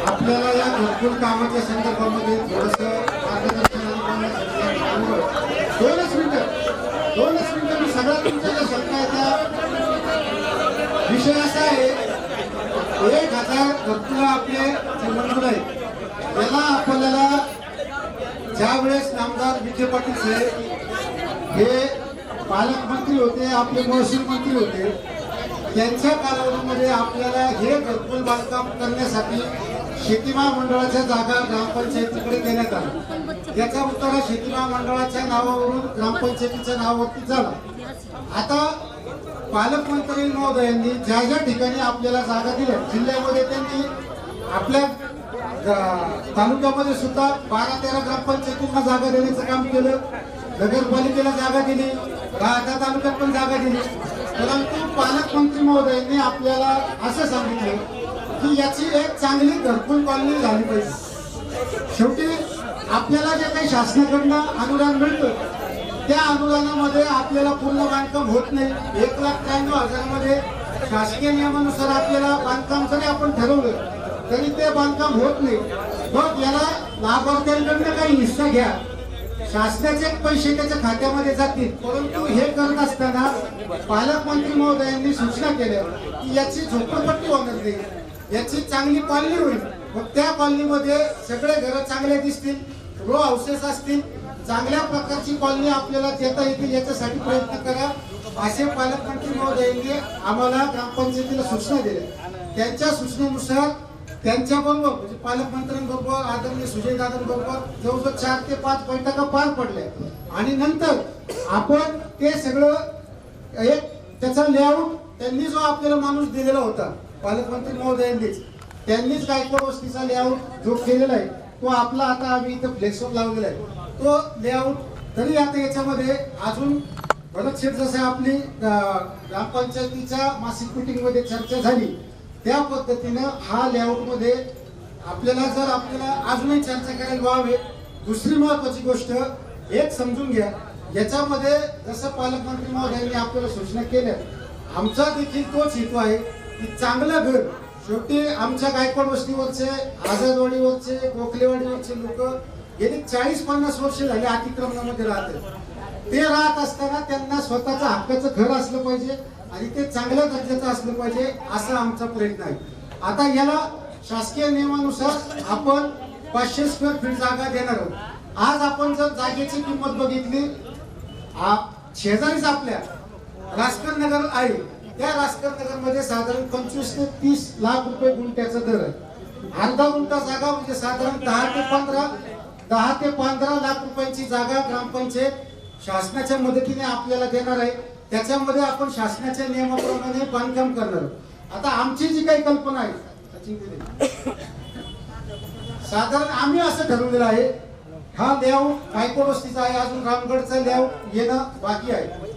आपल्याला या घरकुल कामाच्या संदर्भामध्ये थोडंसं मार्गदर्शन दोनच मिनिटं मी सगळ्या तुमच्या ज्या शंका आहेत त्या विषय असा आहे, 1000 घरकुल आपले जे मंजूर आहेत याला आपल्याला ज्या वेळेस नामदार विखे पाटील साहेब हे पालकमंत्री होते, आपले महसूल मंत्री होते, त्यांच्या कालावधीमध्ये आपल्याला हे घरकुल बांधकाम करण्यासाठी शेती महामंडळाच्या जागा ग्रामपंचायतीकडे देण्यात आल्या. याचा उत्तर शेती महामंडळाच्या नावावरून ग्रामपंचायतीच्या नावावरती झाला. आता पालकमंत्री महोदयांनी ज्या ज्या ठिकाणी आपल्याला जागा दिल्या जिल्ह्यामध्ये त्यांनी आपल्या तालुक्यामध्ये सुद्धा 12-13 ग्रामपंचायतींना जागा देण्याचं काम केलं. नगरपालिकेला जागा दिली, राहता तालुक्यात पण जागा दिली. परंतु पालकमंत्री महोदयांनी आपल्याला असं सांगितलं की याची एक चांगली घरकुल कॉलनी झाली पाहिजे. शेवटी आपल्याला जे काही शासनाकडनं अनुदान मिळतं त्या अनुदानामध्ये आपल्याला पूर्ण बांधकाम होत नाही. 1,93,000 मध्ये शासकीय नियमानुसार आपल्याला बांधकाम जरी आपण ठरवलं तरी ते बांधकाम होत नाही. मग याला लाभार्थ्यांकडनं काही हिस्सा घ्या, शासनाचे पैसे त्याच्या खात्यामध्ये जातील. परंतु हे करत असताना पालकमंत्री महोदयांनी सूचना केल्या की याची झोपडपट्टी होणार नाही, याची चांगली कॉलनी होईल. मग त्या कॉलनीमध्ये सगळे घरं चांगले दिसतील, रो हाऊसेस असतील, चांगल्या प्रकारची कॉलनी आपल्याला देता येतील याच्यासाठी प्रयत्न करा असे पालकमंत्री महोदयांनी आम्हाला ग्रामपंचायतीला सूचना दिल्या. त्यांच्या सूचनेनुसार त्यांच्याबरोबर म्हणजे पालकमंत्र्यांबरोबर आदरणीय सुजय दादांबरोबर जवळजवळ 4 ते 5 बैठका पार पडल्या आणि नंतर आपण ते सगळं एक त्याचा लेआउट त्यांनी जो आपल्याला माणूस दिलेला होता पालकमंत्री त्यांनीच गायकवाड वस्तीचा लेआउट जो केलेला आहे तो आपला आता आम्ही इथं फ्लेक्सवर लावलेला आहे. तो लेआउट तरी आता याच्यामध्ये अजून भरत शेठ जसं आपली ग्रामपंचायतीच्या मासिक मीटिंग मध्ये चर्चा झाली त्या पद्धतीनं हा लेआउट मध्ये आपल्याला अजूनही चर्चा करायला व्हावे. दुसरी महत्वाची गोष्ट एक समजून घ्या, याच्यामध्ये जसं पालकमंत्री महोदयांनी आपल्याला सूचना केल्या आमचा देखील तोच हेतू आहे की चांगलं घर. शेवटी आमच्या गायकवाड वस्तीवरचे, आझादवाडीवरचे, गोखलेवाडीवरचे लोक गेली 40-50 वर्ष झाले अतिक्रमणामध्ये राहतात. ते राहत असताना त्यांना स्वतःचं हक्काचं घर असलं पाहिजे आणि ते चांगल्या दर्जाचं असलं पाहिजे असा आमचा प्रयत्न आहे. आता याला शासकीय नियमानुसार आपण 500 स्क्वेअर फीट जागा देणार आहोत. आज आपण जर जागेची किंमत बघितली, शेजारीच आपल्या राजकर नगर आहे, त्या राजकर नगर मध्ये साधारण 25 ते 30 लाख रुपये गुंठ्याचा दर आहे. अर्धा गुंठा जागा म्हणजे साधारण 10 ते 15 लाख रुपयांची जागा ग्रामपंचायत शासनाच्या मदतीने आपल्याला देणार आहे. त्याच्यामध्ये आपण शासनाच्या नियमाप्रमाणे बांधकाम करणार. आता आमची जी काही कल्पना आहे साधारण आम्ही असं ठरवलेलं आहे, हा लेआउट गायकवाड वस्तीचा आहे, अजून रामगडचा लेआउट येणं बाकी आहे.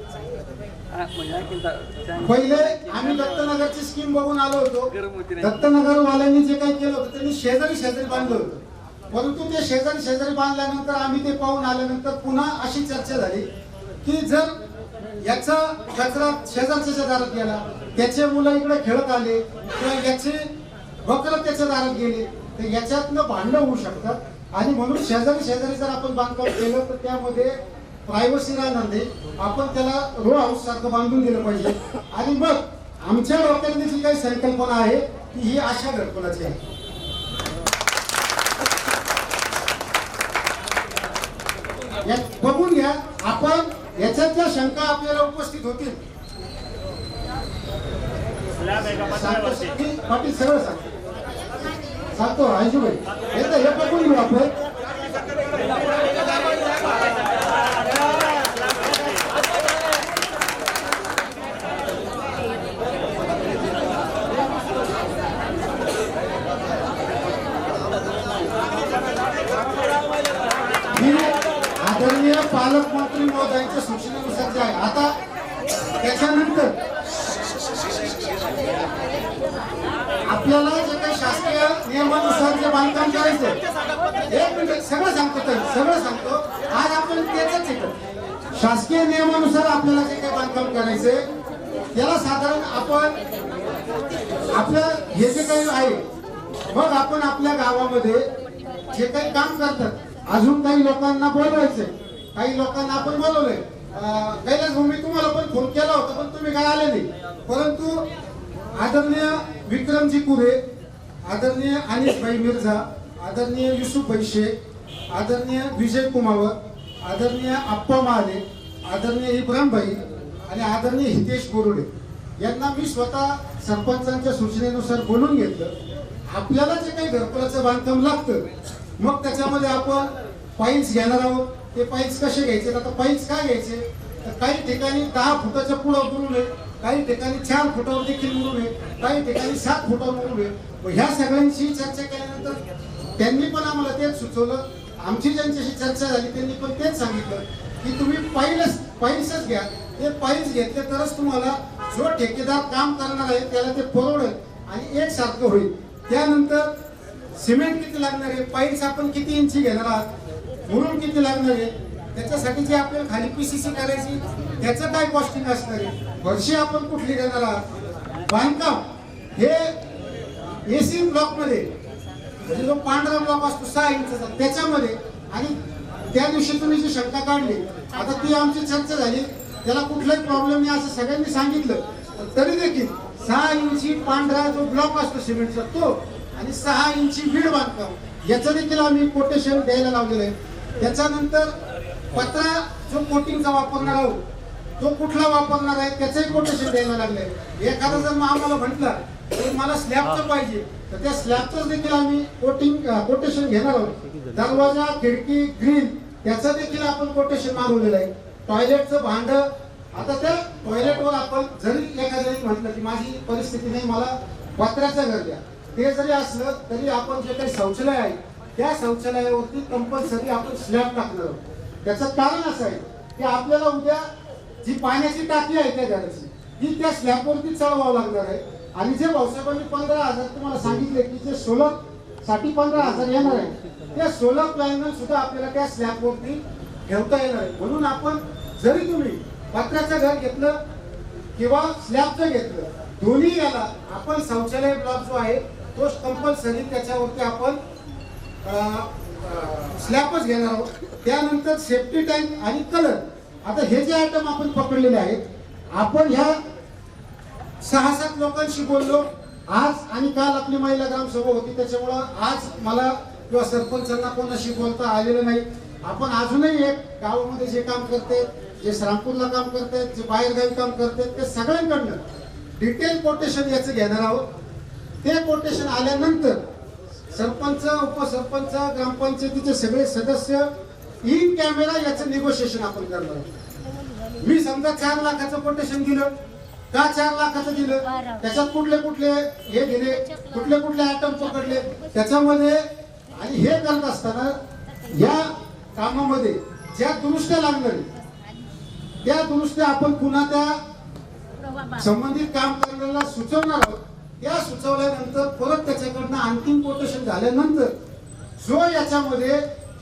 पहिले आम्ही दत्तनगरची स्कीम बघून आलो होतो. दत्तनगर वाल्यांनी जे काही केलं होतं त्यांनी शेजारी बांधलं होतं. परंतु ते शेजारी बांधल्यानंतर आम्ही ते पाहून आल्यानंतर पुन्हा अशी चर्चा झाली की जर याचा कचरा शेजारच्या दारात गेला, त्याचे मुलं इकडे खेळत आले किंवा याचे बकरं त्याच्या दारात गेले तर याच्यातनं भांडणं होऊ शकतात आणि म्हणून शेजारी जर आपण बांधकाम केलं तर त्यामध्ये प्रायव्हसी राहणार नाही. आपण त्याला रो हाऊस सारखं बांधून दिलं पाहिजे. आणि मग आमच्या डोक्यातली जी काही संकल्पना आहे ती ही अशा घरकुलाची आहे. बघून घ्या आपण याच्यात ज्या शंका आपल्याला उपस्थित होतील पाटील सगळं सांगतो आयशूभाई हे बघून घेऊ आपण. आदरणीय पालकमंत्री महोदयांच्या सूचनेनुसार जे आहे आता त्याच्यानंतर आपल्याला जे काही शासकीय नियमानुसार जे बांधकाम करायचं एक मिनिट सगळं सांगतो आज आपण त्याच शासकीय नियमानुसार आपल्याला जे काही बांधकाम करायचंय त्याला साधारण आपण आपलं हे जे काही आहे मग आपण आपल्या गावामध्ये जे काही काम करतात अजून काही लोकांना बोलवायचंय, काही लोकांना आपण बोलवलंय. कैलास भूमी तुम्हाला पण फोन केला होता पण तुम्ही काय आले नाही. परंतु आदरणीय विक्रमजी कुरे, आदरणीय अनिसभाई मिर्झा, आदरणीय युसुफभाई शेख, आदरणीय विजय कुमावर, आदरणीय आप्पा महाले, आदरणीय इब्राहिमभाई आणि आदरणीय हितेश बोरुडे यांना मी स्वतः सरपंचांच्या सूचनेनुसार बोलून घेतलं. आपल्याला जे काही घरकुलाचं बांधकाम लागतं मग त्याच्यामध्ये आपण पाईल्स घेणार आहोत. ते पाईल्स कसे घ्यायचे, आता पाईल्स काय घ्यायचे तर काही ठिकाणी 10 फुटाच्या पुढं मुरू नये, काही ठिकाणी 4 फुटावर देखील मुरू नये, काही ठिकाणी 7 फुटावर मुरू नये. ह्या सगळ्यांची चर्चा केल्यानंतर त्यांनी पण आम्हाला तेच सुचवलं. आमची ज्यांच्याशी चर्चा झाली त्यांनी पण तेच सांगितलं की तुम्ही पाईल्सच घ्या. ते पाईल्स घेतले तरच तुम्हाला जो ठेकेदार काम करणार आहे त्याला ते परवडेल आणि एकसारखं होईल. त्यानंतर सिमेंट किती लागणार आहे, पाईल्स आपण किती इंची घेणार आहात, मुरुम किती लागणार आहे, त्याच्यासाठी जे आपल्याला खाली पीसीसी करायची त्याचं काय कॉस्टिंग असणार आहे, वर्षी आपण कुठली घेणार आहात. बांधकाम हे एसी ब्लॉक मध्ये म्हणजे जो पांढरा ब्लॉक असतो 6 इंचचा त्याच्यामध्ये, आणि त्या दिवशी तुम्ही जी शंका काढली आता ती आमची चर्चा झाली, त्याला कुठलाही प्रॉब्लेम नाही असं सगळ्यांनी सांगितलं. तरी देखील 6 इंची पांढरा जो ब्लॉक असतो सिमेंटचा तो आणि 6 इंची वीड बांधकाम याचं देखील आम्ही कोटेशन द्यायला लावलेलं आहे. त्याच्यानंतर पत्रा जो कोटिंगचा वापरणार आहोत तो कुठला वापरणार आहे त्याचंही कोटेशन द्यायला लागलंय. एखादा जर आम्हाला म्हटलं तर मला स्लॅबचं पाहिजे तर त्या स्लॅबचं देखील आम्ही कोटेशन घेणार आहोत. दरवाजा खिडकी ग्रिल त्याचं देखील आपण कोटेशन मागवलेलं आहे. टॉयलेटचं भांड, आता त्या टॉयलेटवर आपण जरी एखाद्याने म्हटलं की माझी परिस्थिती नाही मला पत्र्याचं घर द्या, ते जरी असलं तरी आपण जे काही शौचालय आहे त्या शौचालयावरती कंपल्सरी आपण स्लॅब टाकणार आहोत. त्याचं कारण असं आहे की आपल्याला उद्या जी पाण्याची टाकी आहे त्या घराची ती त्या स्लॅबवरती चढवावं लागणार आहे. आणि जे भाऊसाहेबांनी 15,000 तुम्हाला सांगितले की जे सोलर साठी 15,000 येणार आहे त्या सोलर पॅनल सुद्धा आपल्याला त्या स्लॅबवरती ठेवता येणार आहे. म्हणून आपण जरी तुम्ही पत्र्याचं घर घेतलं किंवा स्लॅबचं घेतलं दोन्ही याला आपण शौचालय ब्लॉक जो आहे तो कंपल्सरी त्याच्यावरती आपण स्लॅबच घेणार आहोत. त्यानंतर सेफ्टी टँक आणि कलर, आता हे जे आयटम आपण पकडलेले आहेत आपण ह्या 6-7 लोकांशी बोललो आज आणि काल आपली महिला ग्रामसभा होती त्याच्यामुळं आज मला किंवा सरपंचांना कोणाशी बोलता आलेलं नाही. आपण अजूनही एक गावामध्ये जे काम करते, जे श्रामपूरला काम करते, जे बाहेरगावी काम करते ते सगळ्यांकडनं डिटेल कोटेशन याचं घेणार आहोत. ते कोटेशन आल्यानंतर सरपंच, उपसरपंच, ग्रामपंचायतीचे सगळे सदस्य इन कॅमेरा याचं निगोशिएशन आपण करणार आहोत. मी समजा 4 लाखाचं कोटेशन दिलं का 4 लाखाचं दिलं त्याच्यात कुठले कुठले हे दिले, कुठले कुठले आयटम पकडले त्याच्यामध्ये, आणि हे करत असताना या कामामध्ये ज्या दुरुस्त्या लागणार त्या दुरुस्त्या आपण पुन्हा त्या संबंधित काम करण्याला सुचवणार आहोत. त्या सुचवल्यानंतर परत त्याच्याकडनं अंतिम कोटेशन झाल्यानंतर जो याच्यामध्ये